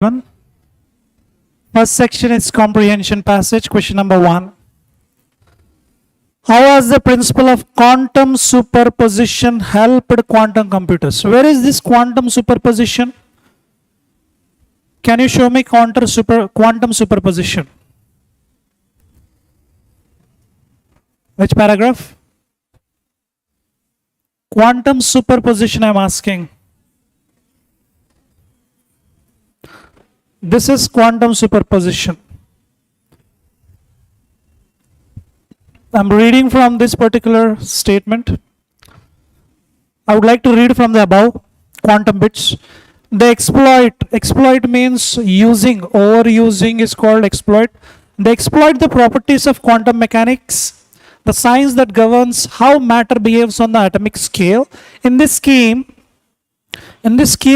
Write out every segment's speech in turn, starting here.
One. First section is comprehension passage. Question number 1. How has the principle of quantum superposition helped quantum computers? Where is this quantum superposition? Can you show me quantum superposition? Which paragraph? Quantum superposition I am asking. This is quantum superposition. I'm reading from this particular statement. I would like to read from the above quantum bits. They exploit means using, overusing is called exploit. They exploit the properties of quantum mechanics, the science that governs how matter behaves on the atomic scale. In this scheme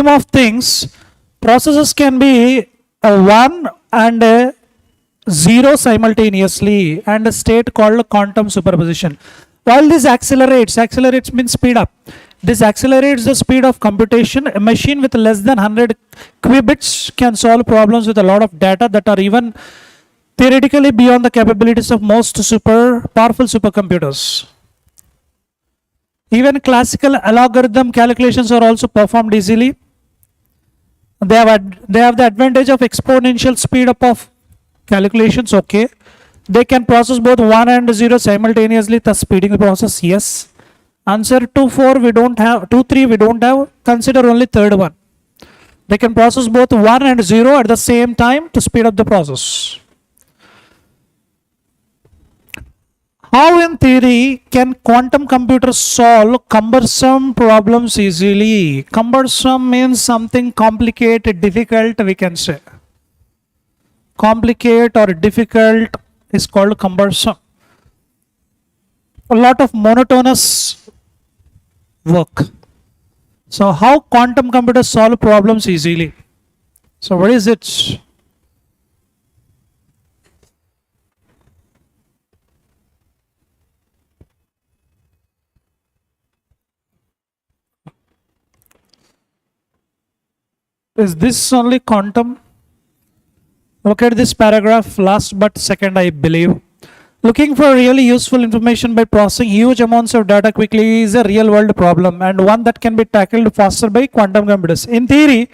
of things, processes can be a 1 and a 0 simultaneously, and a state called quantum superposition. While this accelerates means speed up. This accelerates the speed of computation. A machine with less than 100 qubits can solve problems with a lot of data that are even theoretically beyond the capabilities of most powerful supercomputers. Even classical algorithm calculations are also performed easily. They have the advantage of exponential speed up of calculations. Okay, they can process both 1 and 0 simultaneously, thus speeding the process. Yes. Answer 2, 4 we don't have, 2, 3 we don't have. Consider only third one. They can process both 1 and 0 at the same time to speed up the process. How in theory can quantum computers solve cumbersome problems easily? Cumbersome means something complicated, difficult, we can say. Complicate or difficult is called cumbersome. A lot of monotonous work. So how quantum computers solve problems easily? So what is it? Is this only quantum? Look at this paragraph, last but second, I believe. Looking for really useful information by processing huge amounts of data quickly is a real world problem, and one that can be tackled faster by quantum computers. In theory,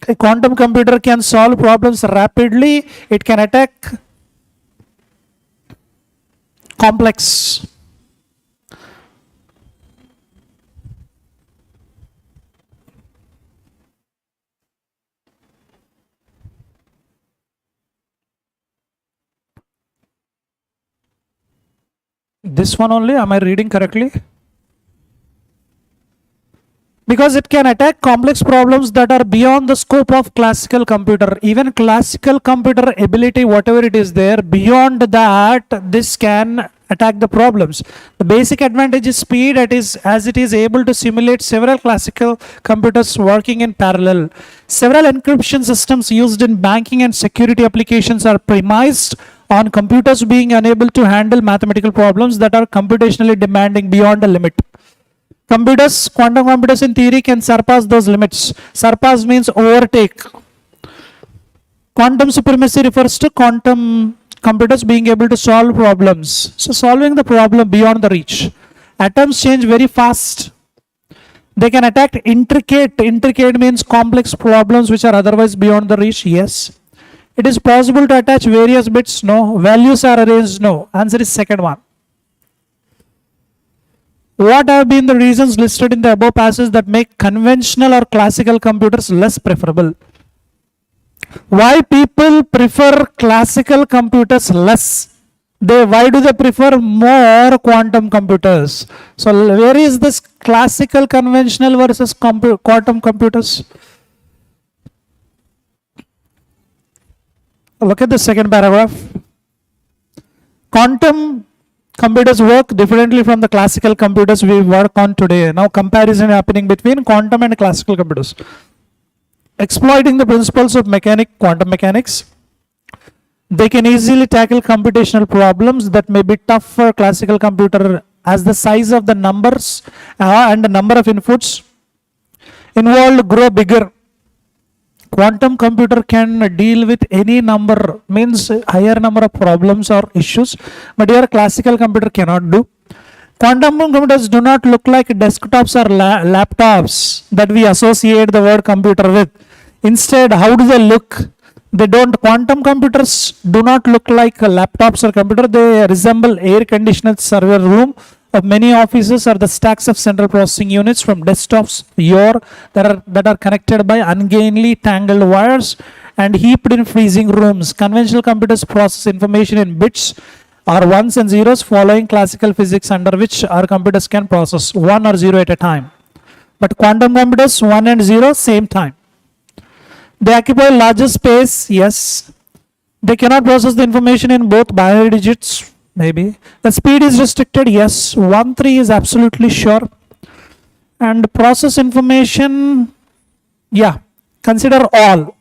a quantum computer can solve problems rapidly. It can attack complex this one only, am I reading correctly? Because it can attack complex problems that are beyond the scope of classical computer. Even classical computer ability, whatever it is there, beyond that, this can attack the problems. The basic advantage is speed, as it is able to simulate several classical computers working in parallel. Several encryption systems used in banking and security applications are premised on computers being unable to handle mathematical problems that are computationally demanding beyond a limit. Quantum computers in theory can surpass those limits. Surpass means overtake. Quantum supremacy refers to quantum computers being able to solve problems. So solving the problem beyond the reach. Atoms change very fast. They can attack intricate means complex problems which are otherwise beyond the reach. Yes. It is possible to attach various bits. No. Values are arranged. No. Answer is second one. What have been the reasons listed in the above passage that make conventional or classical computers less preferable? Why people prefer classical computers less? Why do they prefer more quantum computers? So where is this classical conventional versus quantum computers? Look at the second paragraph. Quantum computers work differently from the classical computers we work on today. Now comparison happening between quantum and classical computers. Exploiting the principles of quantum mechanics, they can easily tackle computational problems that may be tough for classical computer, as the size of the numbers and the number of inputs involved grow bigger. Quantum computer can deal with any number, means higher number of problems or issues, but your classical computer cannot do. Quantum computers do not look like desktops or laptops that we associate the word computer with. Instead, how do they look? They don't. Quantum computers do not look like laptops or computer. They resemble air-conditioned server room of many offices or the stacks of central processing units from desktops that are connected by ungainly tangled wires and heaped in freezing rooms. Conventional computers process information in bits or ones and zeros following classical physics, under which our computers can process 1 or 0 at a time. But quantum computers 1 and 0 same time. They occupy larger space, yes. They cannot process the information in both binary digits. Maybe. The speed is restricted, yes. 1, 3 is absolutely sure. And process information, yeah. Consider all.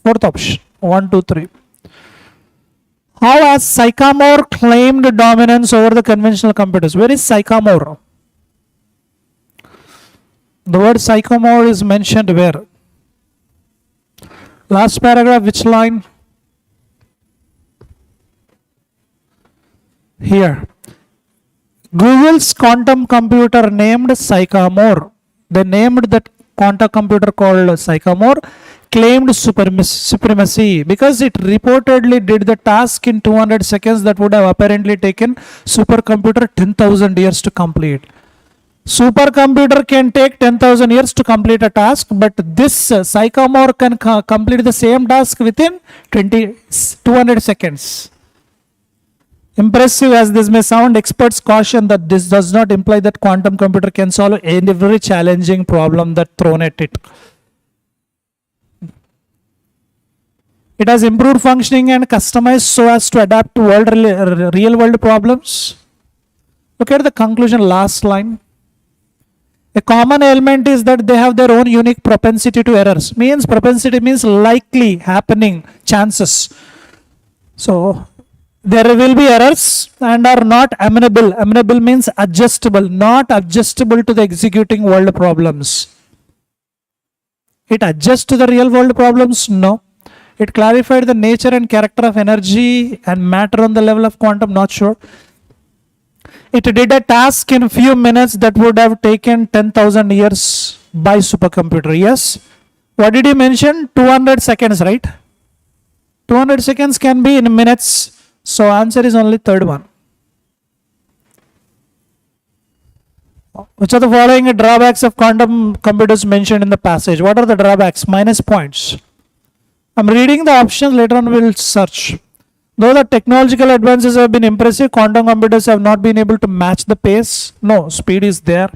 Fourth option. 1, 2, 3. How has Sycamore claimed dominance over the conventional computers? Where is Sycamore? The word Sycamore is mentioned where? Last paragraph, which line? Here. Google's quantum computer named Sycamore. They named that quantum computer called Sycamore, claimed supremacy because it reportedly did the task in 200 seconds that would have apparently taken supercomputer 10,000 years to complete. Supercomputer can take 10,000 years to complete a task, but this Sycamore can complete the same task within 200 seconds. Impressive as this may sound, experts caution that this does not imply that quantum computer can solve every challenging problem that thrown at it. It has improved functioning and customized so as to adapt to real world problems. Look at the conclusion, last line. A common element is that they have their own unique propensity to errors. Propensity means likely happening, chances. So there will be errors and are not amenable. Amenable means adjustable, not adjustable to the executing world problems. It adjusts to the real world problems? No. It clarified the nature and character of energy and matter on the level of quantum? Not sure. It did a task in a few minutes that would have taken 10,000 years by supercomputer. Yes. What did he mention? 200 seconds, right? 200 seconds can be in minutes. So answer is only third one. Which are the following drawbacks of quantum computers mentioned in the passage? What are the drawbacks? Minus points. I'm reading the options, later on we'll search. Though the technological advances have been impressive, quantum computers have not been able to match the pace. No, speed is there.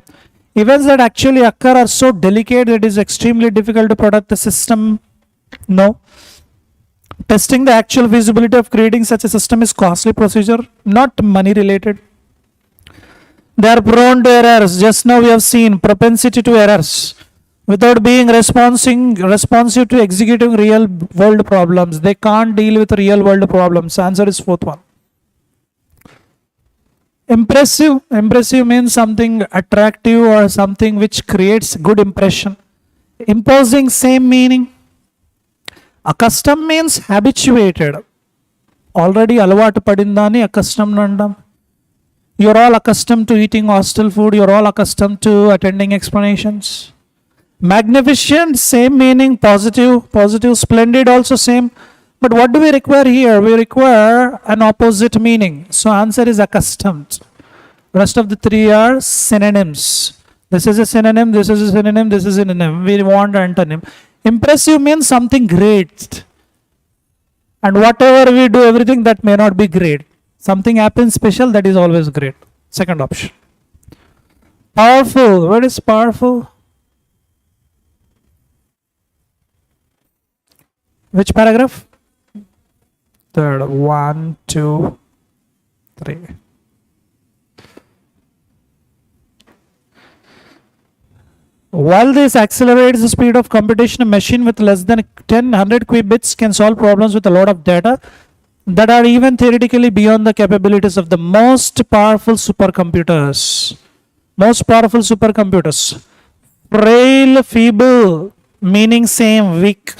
Events that actually occur are so delicate that it is extremely difficult to protect the system. No. Testing the actual feasibility of creating such a system is costly procedure, not money related. They are prone to errors. Just now we have seen propensity to errors. Without being responsive to executing real world problems. They can't deal with real world problems. Answer is fourth one. Impressive. Impressive means something attractive or something which creates good impression. Imposing, same meaning. Accustomed means habituated. Already alawatu padindani accustomed andam. You're all accustomed to eating hostel food. You're all accustomed to attending explanations. Magnificent, same meaning. Positive. Splendid, also same. But what do we require here? We require an opposite meaning. So answer is accustomed. Rest of the three are synonyms. This is a synonym, this is a synonym, this is a synonym. We want antonym. Impressive means something great. And whatever we do, everything that may not be great. Something happens special, that is always great. Second option. Powerful. What is powerful? Which paragraph? Third. 1, 2, 3. While this accelerates the speed of computation, a machine with less than 100 qubits can solve problems with a lot of data that are even theoretically beyond the capabilities of the most powerful supercomputers. Most powerful supercomputers. Frail, feeble, meaning same, weak.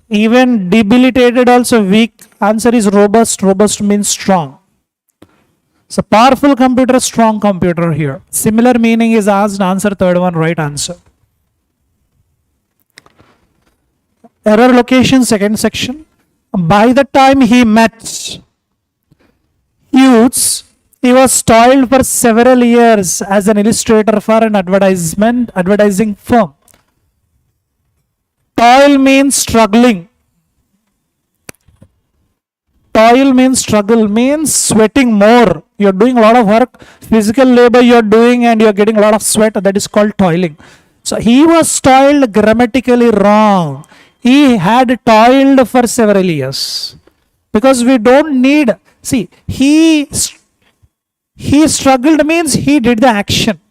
Even debilitated also weak. Answer is robust. Robust means strong. So powerful computer, strong computer here. Similar meaning is asked. Answer third one, right answer. Error location, second section. By the time he met Hughes, he was toiled for several years as an illustrator for an advertising firm. Toil means struggling. Toil means struggle, means sweating more. You're doing a lot of work, physical labor you're doing, and you're getting a lot of sweat. That is called toiling. So he was toiled grammatically wrong. He had toiled for several years. Because we don't need, see, he struggled means he did the action.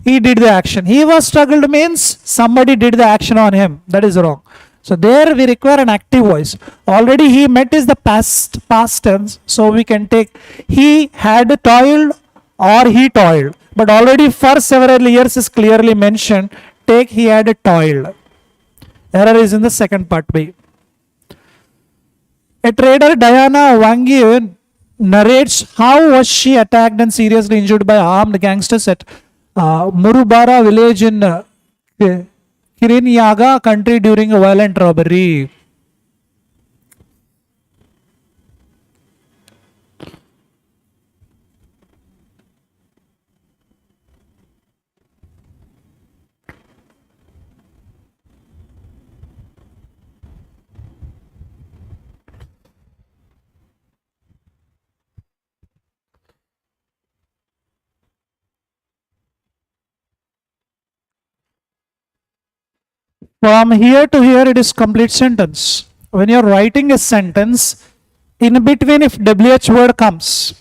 He did the action. He was struggled means somebody did the action on him. That is wrong. So there we require an active voice. Already he met is the past tense. So we can take he had toiled or he toiled. But already for several years is clearly mentioned. Take he had toiled. Error is in the second part B. A trader, Diana Wangi, narrates how was she attacked and seriously injured by armed gangsters at Murubara village in Kirinyaga country during a violent robbery. From here to here, it is complete sentence. When you are writing a sentence, in between if WH word comes,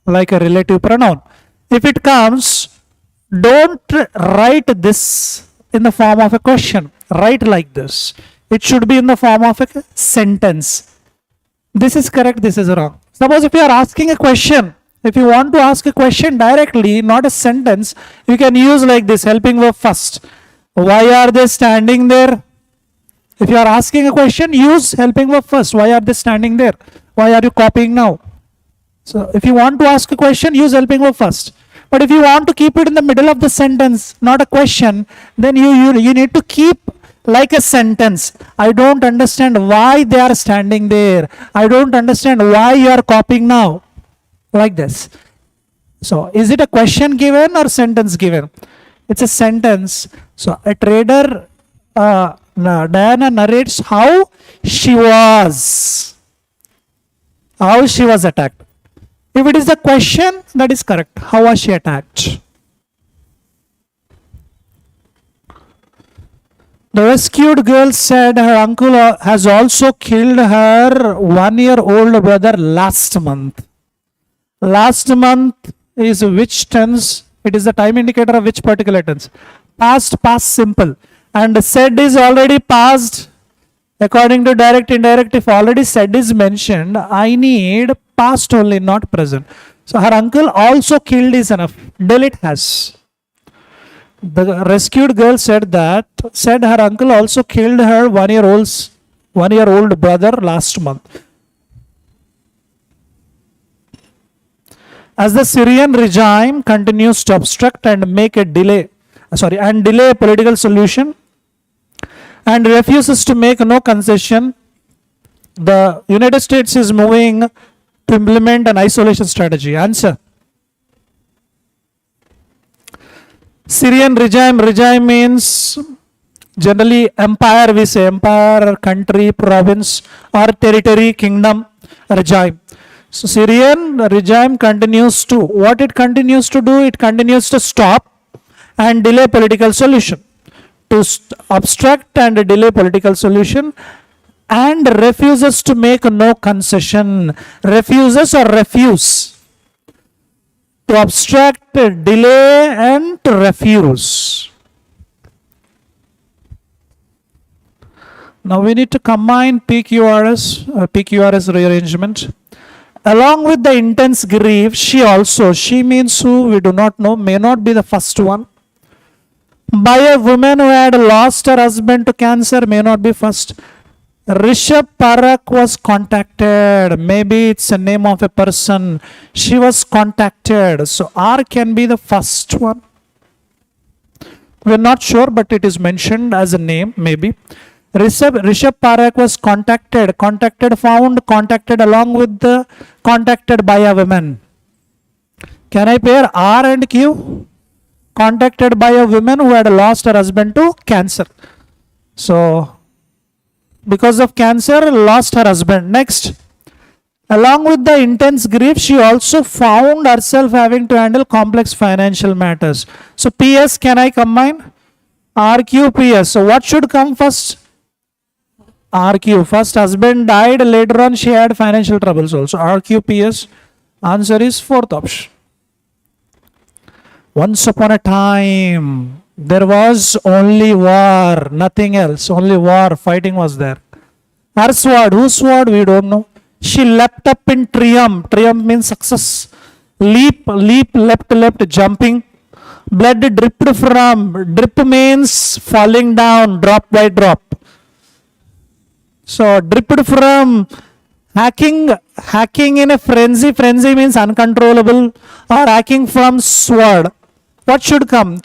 like a relative pronoun, if it comes, don't write this in the form of a question. Write like this. It should be in the form of a sentence. This is correct, this is wrong. Suppose if you are asking a question, if you want to ask a question directly, not a sentence, you can use like this, helping verb first. Why are they standing there? If you are asking a question, use helping verb first. Why are they standing there? Why are you copying now? So if you want to ask a question, use helping verb first. But if you want to keep it in the middle of the sentence, not a question, then you need to keep like a sentence. I don't understand why they are standing there. I don't understand why you are copying now. Like this. So is it a question given or sentence given? It's a sentence. So a trader, Diana narrates how she was attacked. If it is the question, that is correct. How was she attacked? The rescued girl said her uncle has also killed her 1-year-old brother last month. Last month is which tense? It is the time indicator of which particular tense? Past simple. And said is already past. According to direct, indirect, if already said is mentioned, I need past only, not present. So her uncle also killed is enough. Delete has. The rescued girl said her uncle also killed her 1-year-old brother last month. As the Syrian regime continues to obstruct and delay a political solution and refuses to make no concession, the United States is moving to implement an isolation strategy. Answer. Syrian regime means generally empire, we say empire, country, province or territory, kingdom, regime. So Syrian regime continues to, what it continues to do? It continues to stop and delay political solution. To obstruct and delay political solution and refuses to make no concession. Refuses or refuse? To obstruct, delay and to refuse. Now we need to combine PQRS rearrangement. Along with the intense grief, she means who? We do not know, may not be the first one. by a woman who had lost her husband to cancer may not be first. Rishabh Parak was contacted. Maybe it's a name of a person. She was contacted. So R can be the first one. We're not sure, but it is mentioned as a name, maybe. Rishabh Parak was contacted. Contacted, found, contacted along with the contacted by a woman. Can I pair R and Q? Contacted by a woman who had lost her husband to cancer. So, because of cancer, lost her husband. Next, along with the intense grief, she also found herself having to handle complex financial matters. So, PS, can I combine? RQ, PS. So, what should come first? RQ. First, husband died. Later on, she had financial troubles also. RQ, PS. Answer is fourth option. Once upon a time, there was only war, nothing else. Only war, fighting was there. Her sword, whose sword? We don't know. She leapt up in triumph. Triumph means success. Leap, leapt, jumping. Blood dripped from. Drip means falling down, drop by drop. So, dripped from. Hacking in a frenzy. Frenzy means uncontrollable. Or hacking from sword. What should come?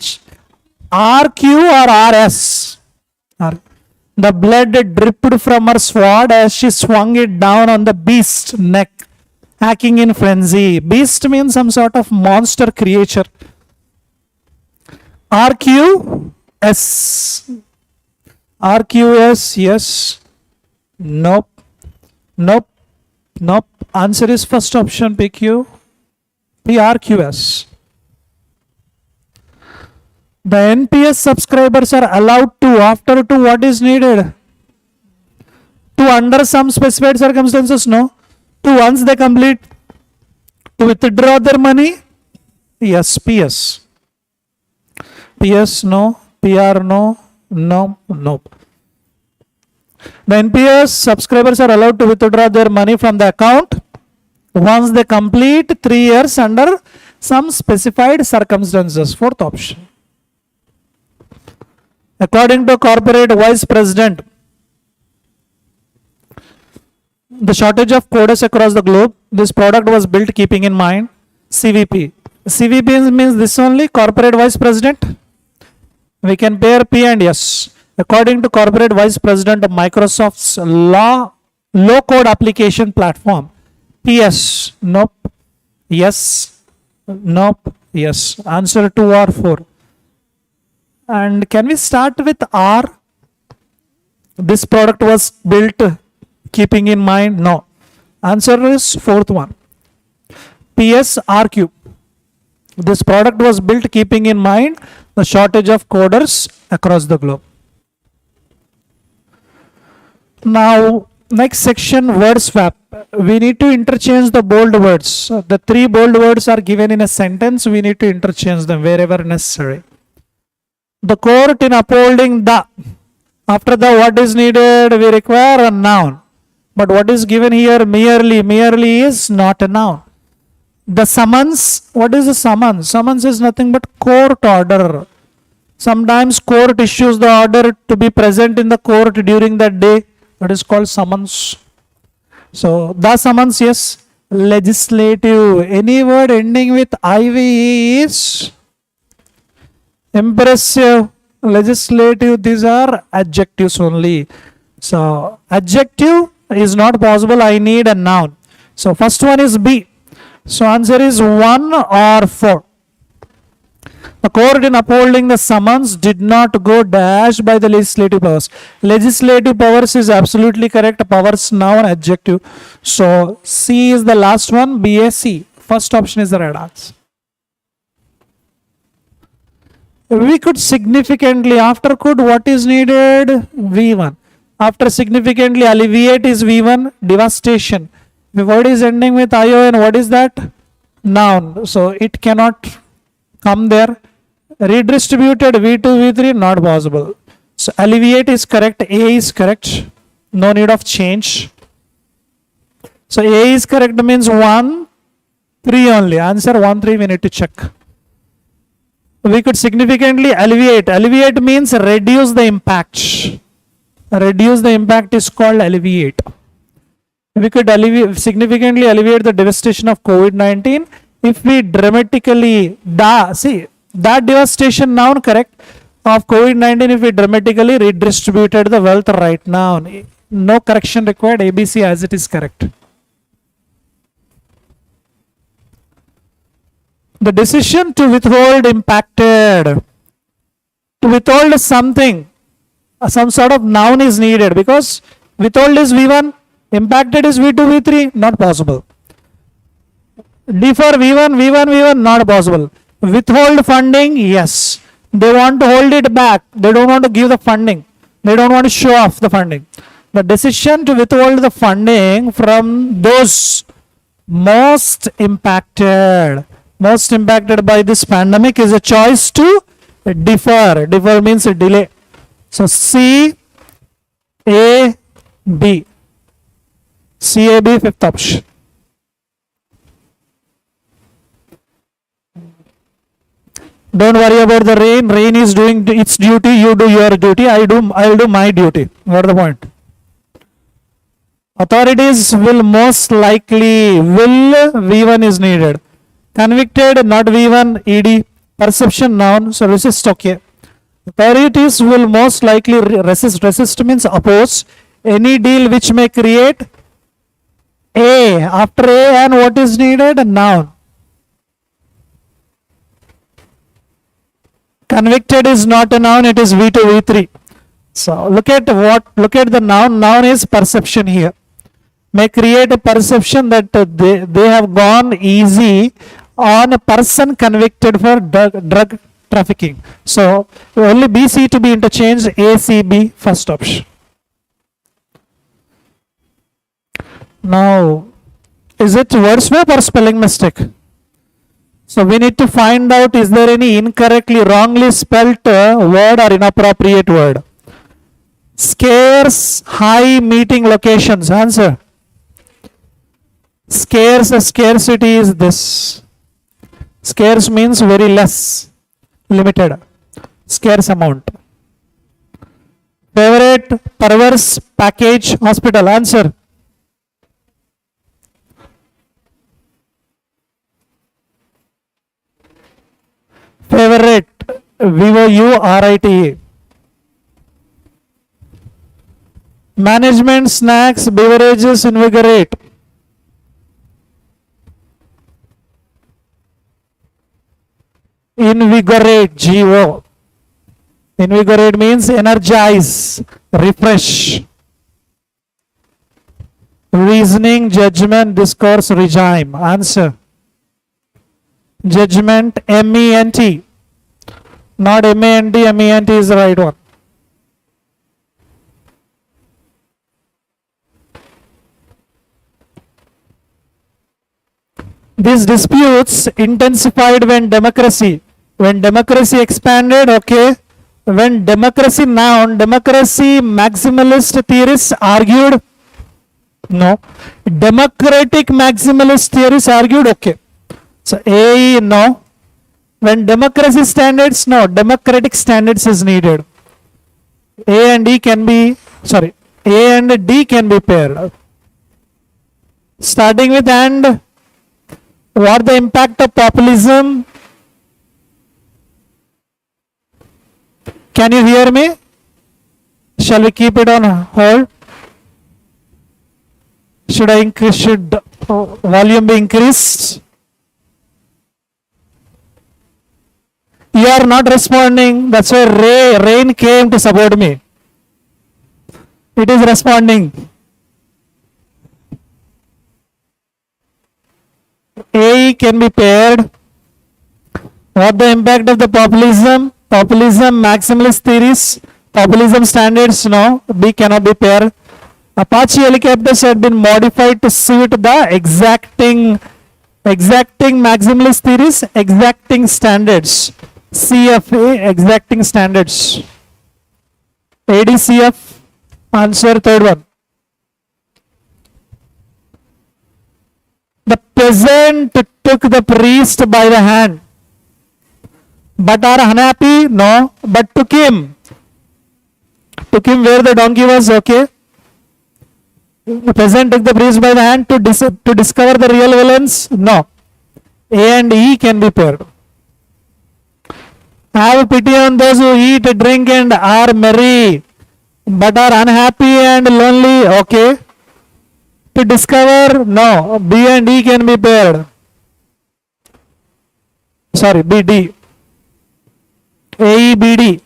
RQ or RS? The blood dripped from her sword as she swung it down on the beast's neck. Hacking in frenzy. Beast means some sort of monster creature. RQS. RQS, yes. Nope. Answer is first option, PQ. PRQS. The NPS subscribers are allowed to, after to what is needed? To under some specified circumstances, no. To once they complete, to withdraw their money? Yes, PS. PS, no. PR, no. No. The NPS subscribers are allowed to withdraw their money from the account once they complete 3 years under some specified circumstances. Fourth option. According to corporate vice president, the shortage of coders across the globe, this product was built keeping in mind CVP. CVP means this only, corporate vice president. We can pair P and S. According to corporate vice president of Microsoft's low code application platform, PS. Nope. Yes. Nope. Yes. Answer 2 or 4. And can we start with R? This product was built keeping in mind? No. Answer is fourth one. PS, RQ. This product was built keeping in mind the shortage of coders across the globe. Now, next section, word swap. We need to interchange the bold words. The 3 bold words are given in a sentence. We need to interchange them wherever necessary. The court in upholding the. After the what is needed, we require a noun. But what is given here merely is not a noun. The summons, what is the summons? Summons is nothing but court order. Sometimes court issues the order to be present in the court during that day. That is called summons. So, the summons, yes. Legislative. Any word ending with IV is impressive. Legislative, these are adjectives only. So, adjective is not possible. I need a noun. So, first one is B. So, answer is 1 or 4. The court in upholding the summons did not go dash by the legislative powers. Legislative powers is absolutely correct. Powers, noun, adjective. So, C is the last one. BAC. First option is the right answer. We could significantly, after could, what is needed? V1. After significantly, alleviate is V1. Devastation. The word is ending with ION. What is that? Noun. So, it cannot come there. Redistributed, V2, V3, not possible. So, alleviate is correct. A is correct. No need of change. So, A is correct means 1, 3 only. Answer 1, 3 we need to check. we could significantly alleviate. Alleviate means reduce the impact. Reduce the impact is called alleviate. We could significantly alleviate the devastation of COVID-19 if we dramatically, that devastation noun correct of COVID-19 if we dramatically redistributed the wealth right now. No correction required, ABC as it is correct. The decision to withhold impacted. To withhold something, some sort of noun is needed because withhold is V1, impacted is V2, V3, not possible. Defer V1, not possible. Withhold funding, yes. They want to hold it back. They don't want to give the funding. They don't want to show off the funding. The decision to withhold the funding from those most impacted by this pandemic is a choice to defer. Defer means a delay. So C, A, B. CAB, fifth option. Don't worry about the rain. Rain is doing its duty. You do your duty. I'll do my duty. What the point? Authorities will most likely, V1 is needed. Convicted, not V1, ED. Perception noun, so resist, okay. Authorities will most likely resist. Resist means oppose any deal which may create A. After A and what is needed? Noun. Convicted is not a noun, it is V2, V3. So look at the noun. Noun is perception here. May create a perception that they have gone easy on a person convicted for drug trafficking. So only BC to be interchanged, ACB, first option. Now, is it word swap or spelling mistake? So we need to find out, is there any incorrectly, wrongly spelt word or inappropriate word? Scarce, high meeting locations. Answer. Scarce, scarcity is this. Scarce means very less, limited, scarce amount. Favorite, perverse, package, hospital. Answer. Favorite, VOURITE. Management, snacks, beverages, invigorate. Invigorate, GO. Invigorate means energize, refresh. Reasoning, judgment, discourse, regime. Answer. Judgment, MENT. Not MANT, MENT is the right one. These disputes intensified when democracy expanded, okay. When democracy maximalist theorists argued, no. Democratic maximalist theorists argued, okay. So A, no. When democracy standards, no. Democratic standards is needed. A and D can be paired. Starting with and. What the impact of populism? Can you hear me? Shall we keep it on hold? Should volume be increased? You are not responding. That's why rain came to support me. It is responding. A can be paired. What the impact of the populism? Populism, maximalist theories, populism standards, no. B cannot be paired. Apache helicopters had been modified to suit the exacting maximalist theories, exacting standards. CFA, exacting standards. ADCF, answer third one. The peasant took the priest by the hand. But are unhappy? No. But took him. Took him where the donkey was, okay. The peasant took the priest by the hand to discover the real villains? No. A and E can be paired. Have pity on those who eat, drink and are merry, but are unhappy and lonely, okay. To discover? No. B and E can be paired. Sorry, B, D. A, E, B, D.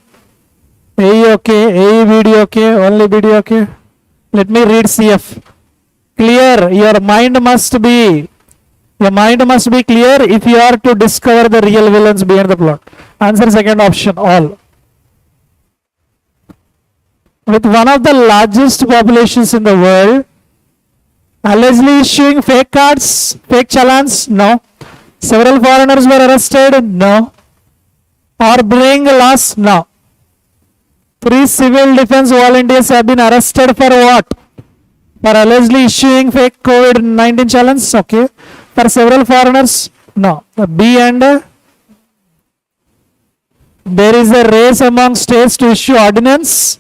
A, E, okay. A, E, B, D, okay. Only B, D, okay. Let me read CF. Clear. Your mind must be clear if you are to discover the real villains behind the plot. Answer second option, all. With one of the largest populations in the world, allegedly issuing fake cards, fake challans? No. Several foreigners were arrested? No. Or bring loss? No. 3 civil defense volunteers have been arrested for what? For allegedly issuing fake COVID-19 challenge? Okay. For several foreigners? No. B and there is a race among states to issue ordinance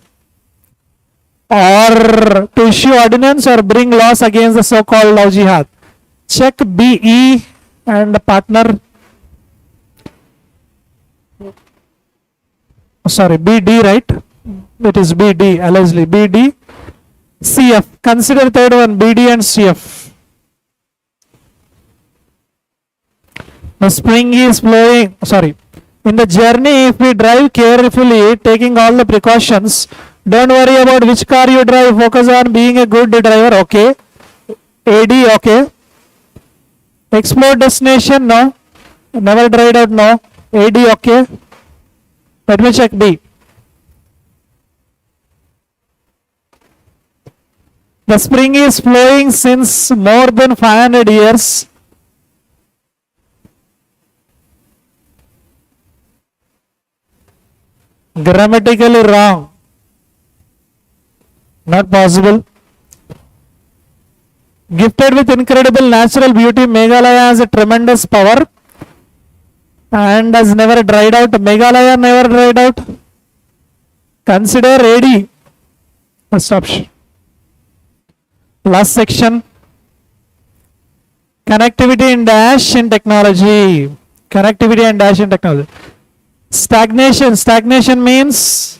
or bring laws against the so-called love jihad. Check B, E and partner. Sorry, B, D, right? It is B, D, allegedly. B, D, CF. Consider third one, B, D and CF. The spring is flowing. Sorry. In the journey, if we drive carefully, taking all the precautions, don't worry about which car you drive. Focus on being a good driver. Okay. AD, okay. Explore destination, no. Never tried out, no. AD, okay. Let me check B. The spring is flowing since more than 500 years. Grammatically wrong. Not possible. Gifted with incredible natural beauty, Meghalaya has a tremendous power and has never dried out. Meghalaya never dried out. Consider AD. First option. Last section. Connectivity and dash in technology. Connectivity and dash in technology. Stagnation. Stagnation means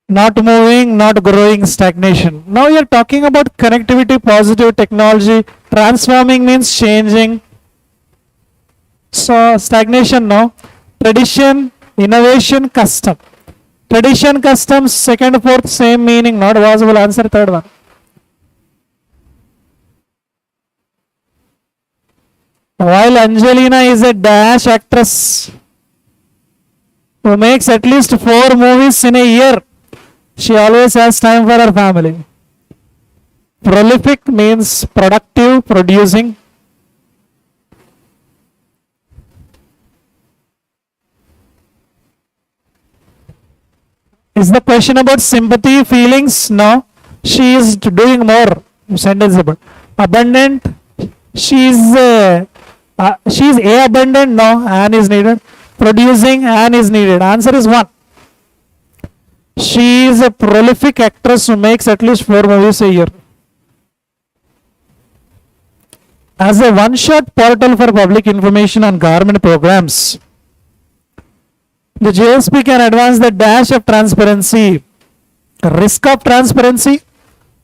not moving, not growing, stagnation. Now you are talking about connectivity, positive technology. Transforming means changing. So stagnation, no. Tradition, innovation, custom. Tradition, custom, second, fourth, same meaning, not possible. Answer third one. While Angelina is a dash actress who makes at least 4 movies in a year, she always has time for her family. Prolific means productive, producing. Is the question about sympathy, feelings? No. She is doing more. Sentence about abundant. She is abundant. No. An is needed. Producing. An is needed. Answer is 1. She is a prolific actress who makes at least 4 movies a year. As a one-shot portal for public information on government programs, the JSP can advance the dash of transparency. Risk of transparency.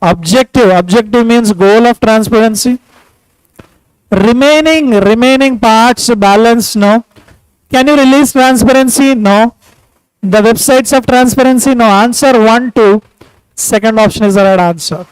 Objective. Objective means goal of transparency. Remaining parts balance. No. Can you release transparency? No. The websites of transparency? No. Answer 1, 2. Second option is the right answer.